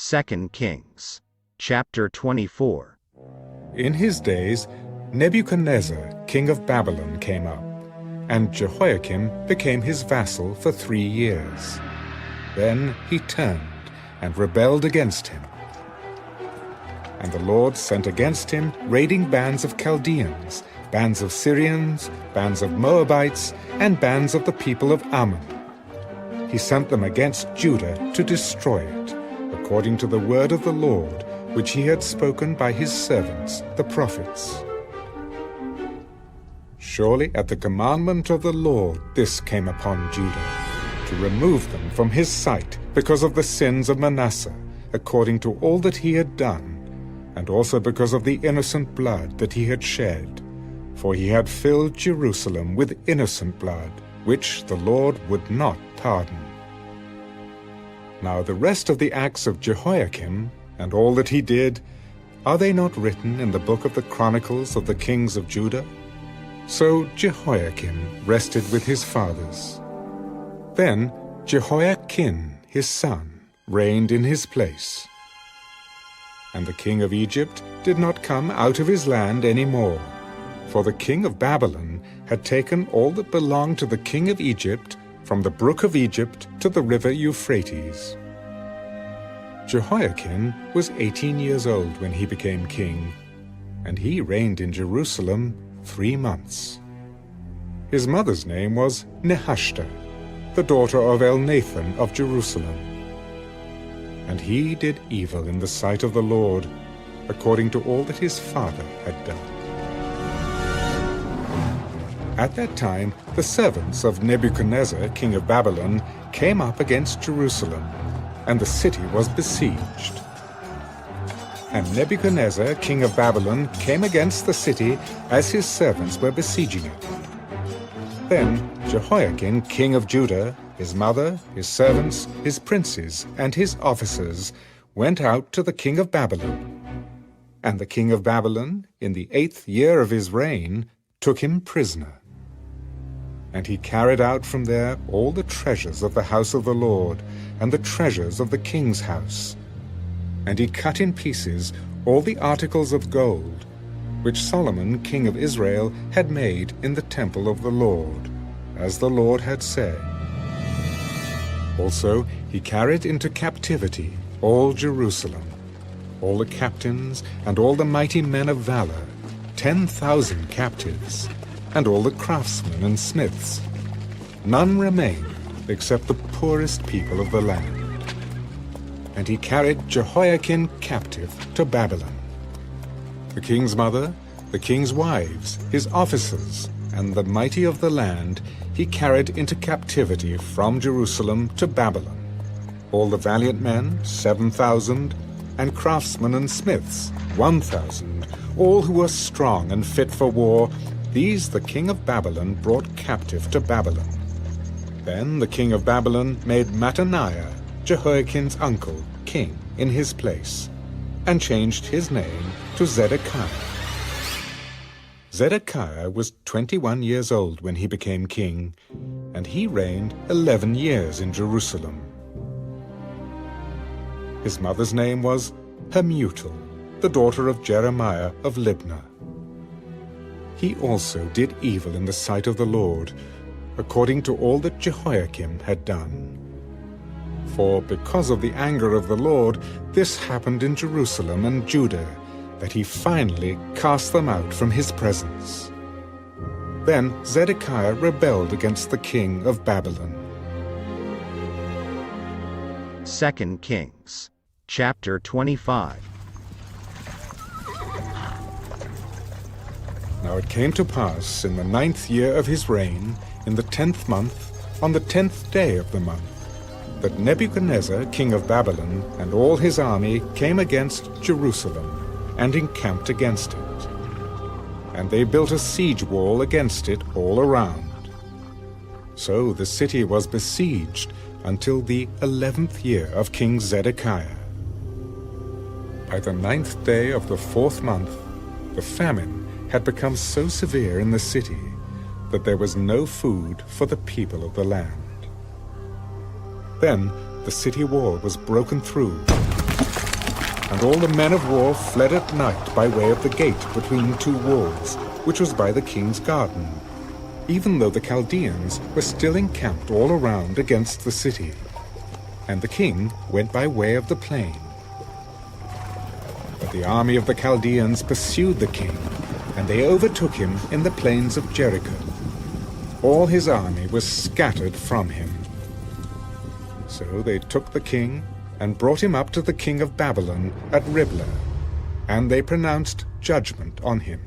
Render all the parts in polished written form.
2 Kings, chapter 24. In his days, Nebuchadnezzar, king of Babylon, came up, and Jehoiakim became his vassal for 3 years. Then he turned and rebelled against him. And the Lord sent against him raiding bands of Chaldeans, bands of Syrians, bands of Moabites, and bands of the people of Ammon. He sent them against Judah to destroy it, according to the word of the Lord, which he had spoken by his servants, the prophets. Surely at the commandment of the Lord this came upon Judah, to remove them from his sight because of the sins of Manasseh, according to all that he had done, and also because of the innocent blood that he had shed. For he had filled Jerusalem with innocent blood, which the Lord would not pardon. Now the rest of the acts of Jehoiakim, and all that he did, are they not written in the book of the Chronicles of the kings of Judah? So Jehoiakim rested with his fathers. Then Jehoiachin his son reigned in his place. And the king of Egypt did not come out of his land any more, for the king of Babylon had taken all that belonged to the king of Egypt, from the brook of Egypt to the river Euphrates. Jehoiachin was 18 years old when he became king, and he reigned in Jerusalem 3 months. His mother's name was Nehushta, the daughter of Elnathan of Jerusalem. And he did evil in the sight of the Lord, according to all that his father had done. At that time, the servants of Nebuchadnezzar, king of Babylon, came up against Jerusalem, and the city was besieged. And Nebuchadnezzar, king of Babylon, came against the city as his servants were besieging it. Then Jehoiachin, king of Judah, his mother, his servants, his princes, and his officers went out to the king of Babylon. And the king of Babylon, in the 8th year of his reign, took him prisoner. And he carried out from there all the treasures of the house of the Lord, and the treasures of the king's house. And he cut in pieces all the articles of gold, which Solomon, king of Israel, had made in the temple of the Lord, as the Lord had said. Also he carried into captivity all Jerusalem, all the captains and all the mighty men of valor, 10,000 captives, and all the craftsmen and smiths. None remained except the poorest people of the land. And he carried Jehoiachin captive to Babylon. The king's mother, the king's wives, his officers, and the mighty of the land he carried into captivity from Jerusalem to Babylon. All the valiant men, 7,000, and craftsmen and smiths, 1,000, all who were strong and fit for war, these the king of Babylon brought captive to Babylon. Then the king of Babylon made Mattaniah, Jehoiachin's uncle, king in his place, and changed his name to Zedekiah. Zedekiah was 21 years old when he became king, and he reigned 11 years in Jerusalem. His mother's name was Hamutal, the daughter of Jeremiah of Libnah. He also did evil in the sight of the Lord, according to all that Jehoiakim had done. For because of the anger of the Lord, this happened in Jerusalem and Judah, that he finally cast them out from his presence. Then Zedekiah rebelled against the king of Babylon. 2 Kings, chapter 25. Now it came to pass in the 9th year of his reign, in the 10th month, on the 10th day of the month, that Nebuchadnezzar, king of Babylon, and all his army came against Jerusalem, and encamped against it. And they built a siege wall against it all around. So the city was besieged until the 11th year of King Zedekiah. By the 9th day of the 4th month, the famine had become so severe in the city that there was no food for the people of the land. Then the city wall was broken through, And all the men of war fled at night by way of the gate between two walls, which was by the king's garden, even though the Chaldeans were still encamped all around against the city. And the king went by way of the plain. But the army of the Chaldeans pursued the king, and they overtook him in the plains of Jericho. All his army was scattered from him. So they took the king and brought him up to the king of Babylon at Riblah, and they pronounced judgment on him.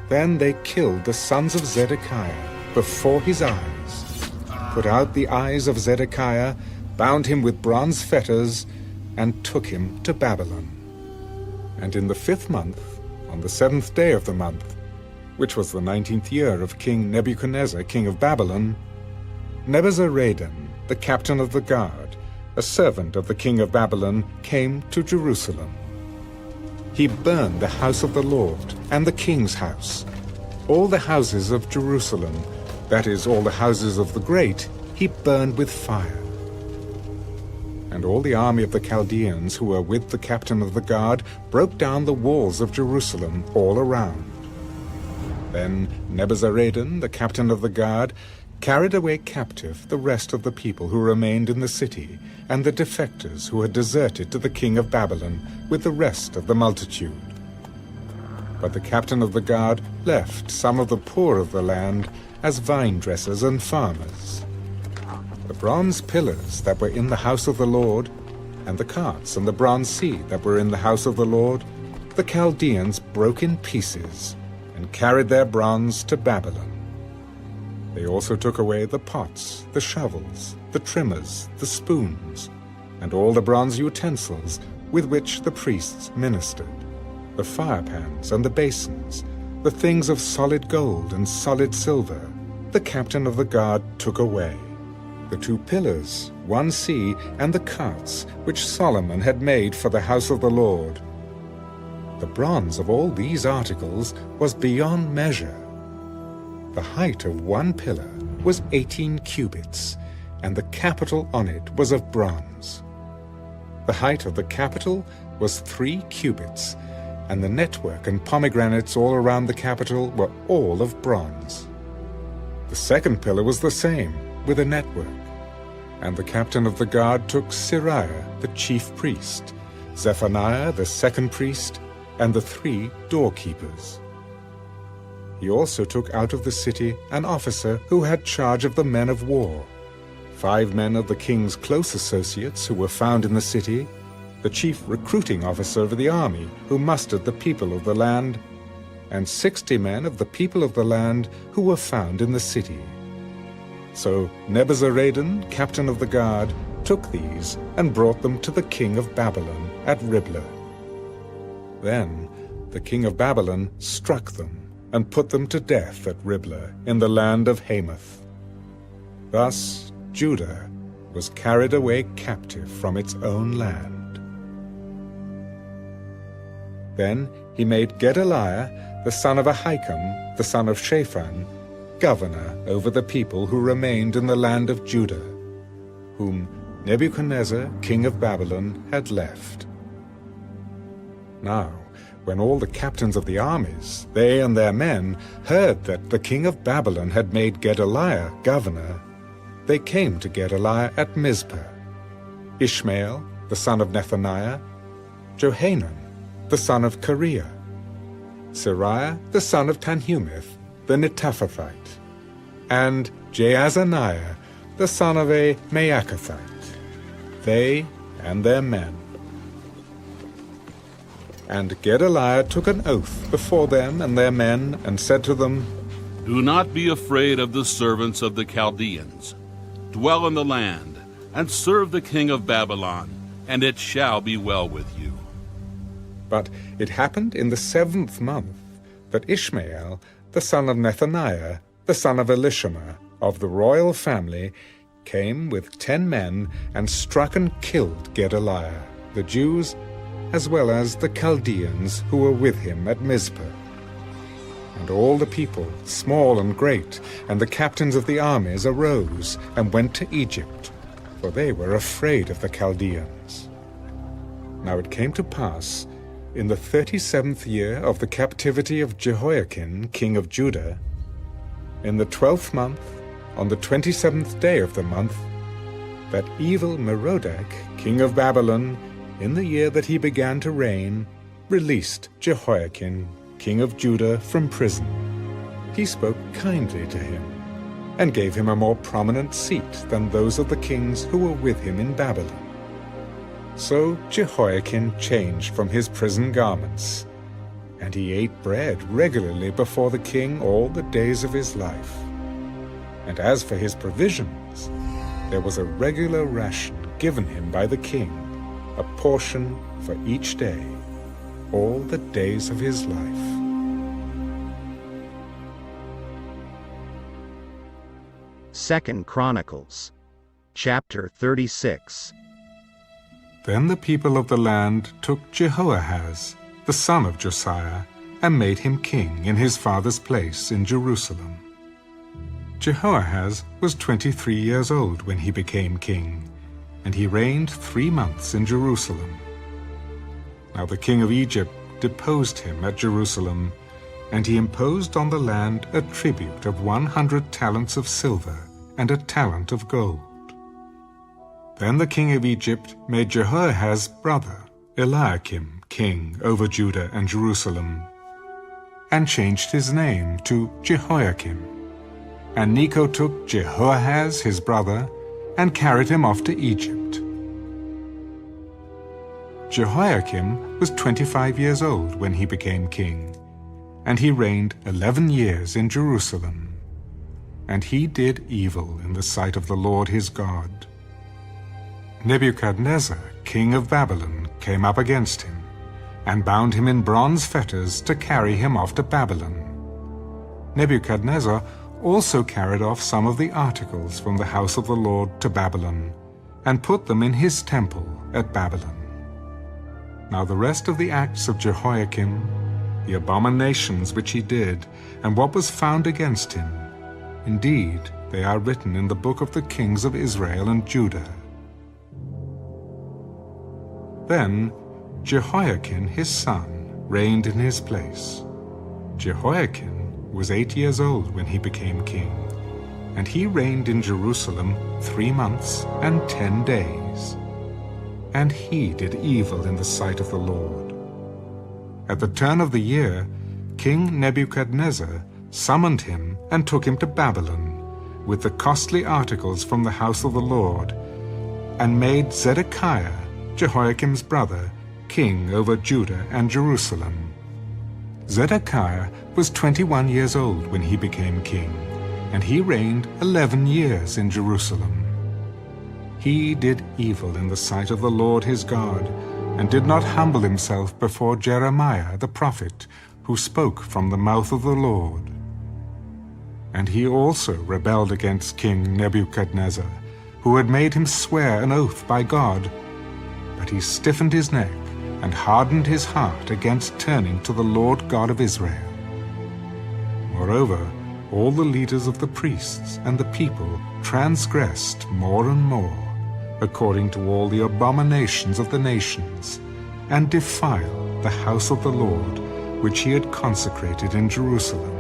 Then they killed the sons of Zedekiah before his eyes, put out the eyes of Zedekiah, bound him with bronze fetters, and took him to Babylon. And in the 5th month, on the 7th day of the month, which was the 19th year of King Nebuchadnezzar, king of Babylon, Nebuzaradan, the captain of the guard, a servant of the king of Babylon, came to Jerusalem. He burned the house of the Lord and the king's house, all the houses of Jerusalem, that is, all the houses of the great, he burned with fire. And all the army of the Chaldeans who were with the captain of the guard broke down the walls of Jerusalem all around. Then Nebuzaradan, the captain of the guard, carried away captive the rest of the people who remained in the city, and the defectors who had deserted to the king of Babylon with the rest of the multitude. But the captain of the guard left some of the poor of the land as vine dressers and farmers. The bronze pillars that were in the house of the Lord, and the carts and the bronze seat that were in the house of the Lord, the Chaldeans broke in pieces, and carried their bronze to Babylon. They also took away the pots, the shovels, the trimmers, the spoons, and all the bronze utensils with which the priests ministered, the firepans and the basins, the things of solid gold and solid silver, the captain of the guard took away. The 2 pillars, 1 sea, and the carts which Solomon had made for the house of the Lord. The bronze of all these articles was beyond measure. The height of 1 pillar was 18 cubits, and the capital on it was of bronze. The height of the capital was 3 cubits, and the network and pomegranates all around the capital were all of bronze. The 2nd pillar was the same, with a network. And the captain of the guard took Siriah, the chief priest, Zephaniah, the 2nd priest, and the 3 doorkeepers. He also took out of the city an officer who had charge of the men of war, 5 men of the king's close associates who were found in the city, the chief recruiting officer of the army who mustered the people of the land, and 60 men of the people of the land who were found in the city. So Nebuzaradan, captain of the guard, took these and brought them to the king of Babylon at Riblah. Then the king of Babylon struck them and put them to death at Riblah in the land of Hamath. Thus Judah was carried away captive from its own land. Then he made Gedaliah, the son of Ahikam, the son of Shaphan, governor over the people who remained in the land of Judah, whom Nebuchadnezzar, king of Babylon, had left. Now, when all the captains of the armies, they and their men, heard that the king of Babylon had made Gedaliah governor, they came to Gedaliah at Mizpah. Ishmael, the son of Nethaniah, Johanan, the son of Kareah, Sariah, the son of Tanhumeth, the Netophathite, and Jaazaniah, the son of a Maacathite, they and their men. And Gedaliah took an oath before them and their men, and said to them, Do not be afraid of the servants of the Chaldeans. Dwell in the land, and serve the king of Babylon, and it shall be well with you. But it happened in the 7th month that Ishmael, the son of Nethaniah, the son of Elishama, of the royal family, came with 10 men and struck and killed Gedaliah, the Jews, as well as the Chaldeans who were with him at Mizpah. And all the people, small and great, and the captains of the armies arose and went to Egypt, for they were afraid of the Chaldeans. Now it came to pass, in the 37th year of the captivity of Jehoiakim, king of Judah, in the 12th month, on the 27th day of the month, that evil Merodach, king of Babylon, in the year that he began to reign, released Jehoiakim, king of Judah, from prison. He spoke kindly to him, and gave him a more prominent seat than those of the kings who were with him in Babylon. So Jehoiakim changed from his prison garments, and he ate bread regularly before the king all the days of his life. And as for his provisions, there was a regular ration given him by the king, a portion for each day, all the days of his life. Second Chronicles, chapter 36. Then the people of the land took Jehoahaz, the son of Josiah, and made him king in his father's place in Jerusalem. Jehoahaz was 23 years old when he became king, and he reigned 3 months in Jerusalem. Now the king of Egypt deposed him at Jerusalem, and he imposed on the land a tribute of 100 talents of silver and a talent of gold. Then the king of Egypt made Jehoahaz's brother, Eliakim, king over Judah and Jerusalem, and changed his name to Jehoiakim. And Necho took Jehoahaz his brother, and carried him off to Egypt. Jehoiakim was 25 years old when he became king, and he reigned 11 years in Jerusalem. And he did evil in the sight of the Lord his God. Nebuchadnezzar, king of Babylon, came up against him, and bound him in bronze fetters to carry him off to Babylon. Nebuchadnezzar also carried off some of the articles from the house of the Lord to Babylon, and put them in his temple at Babylon. Now the rest of the acts of Jehoiakim, the abominations which he did, and what was found against him, indeed, they are written in the book of the kings of Israel and Judah. Then Jehoiakim his son reigned in his place. Jehoiakim was 8 years old when he became king, and he reigned in Jerusalem 3 months and 10 days. And he did evil in the sight of the Lord. At the turn of the year, King Nebuchadnezzar summoned him and took him to Babylon, with the costly articles from the house of the Lord, and made Zedekiah, Jehoiakim's brother, king over Judah and Jerusalem. Zedekiah was 21 years old when he became king, and he reigned 11 years in Jerusalem. He did evil in the sight of the Lord his God, and did not humble himself before Jeremiah the prophet, who spoke from the mouth of the Lord. And he also rebelled against King Nebuchadnezzar, who had made him swear an oath by God. But he stiffened his neck and hardened his heart against turning to the Lord God of Israel. Moreover, all the leaders of the priests and the people transgressed more and more, according to all the abominations of the nations, and defiled the house of the Lord, which he had consecrated in Jerusalem.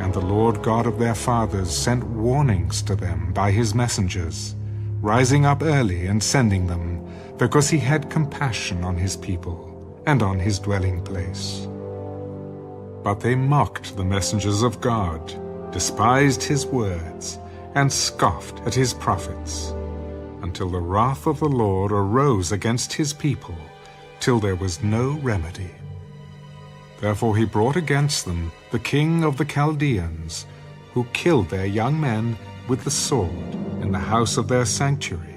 And the Lord God of their fathers sent warnings to them by his messengers, rising up early and sending them, because he had compassion on his people and on his dwelling place. But they mocked the messengers of God, despised his words, and scoffed at his prophets, until the wrath of the Lord arose against his people, till there was no remedy. Therefore he brought against them the king of the Chaldeans, who killed their young men with the sword in the house of their sanctuary,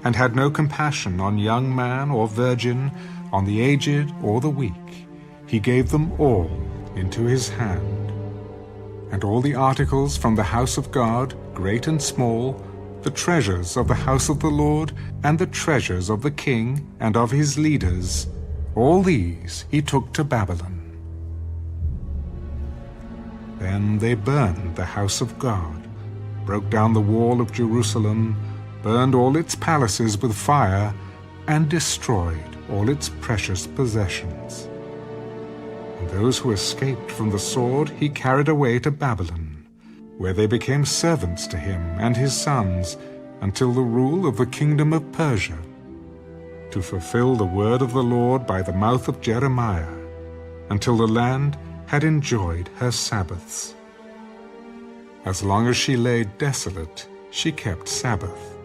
and had no compassion on young man or virgin, on the aged or the weak. He gave them all into his hand. And all the articles from the house of God, great and small, the treasures of the house of the Lord, and the treasures of the king and of his leaders, all these he took to Babylon. Then they burned the house of God, broke down the wall of Jerusalem, burned all its palaces with fire, and destroyed all its precious possessions. And those who escaped from the sword he carried away to Babylon, where they became servants to him and his sons until the rule of the kingdom of Persia, to fulfill the word of the Lord by the mouth of Jeremiah, until the land had enjoyed her Sabbaths. As long as she lay desolate, she kept Sabbath,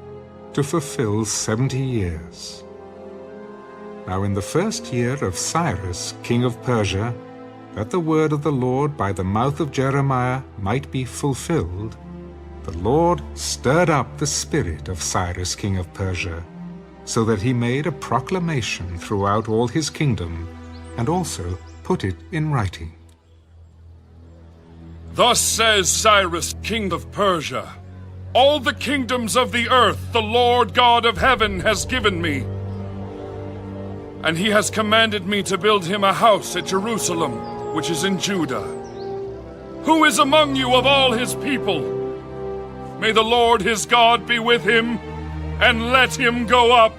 to fulfill 70 years. Now in the first year of Cyrus, king of Persia, that the word of the Lord by the mouth of Jeremiah might be fulfilled, the Lord stirred up the spirit of Cyrus, king of Persia, so that he made a proclamation throughout all his kingdom, and also put it in writing. Thus says Cyrus, king of Persia, all the kingdoms of the earth the Lord God of heaven has given me, and he has commanded me to build him a house at Jerusalem, which is in Judah. Who is among you of all his people? May the Lord his God be with him, and let him go up.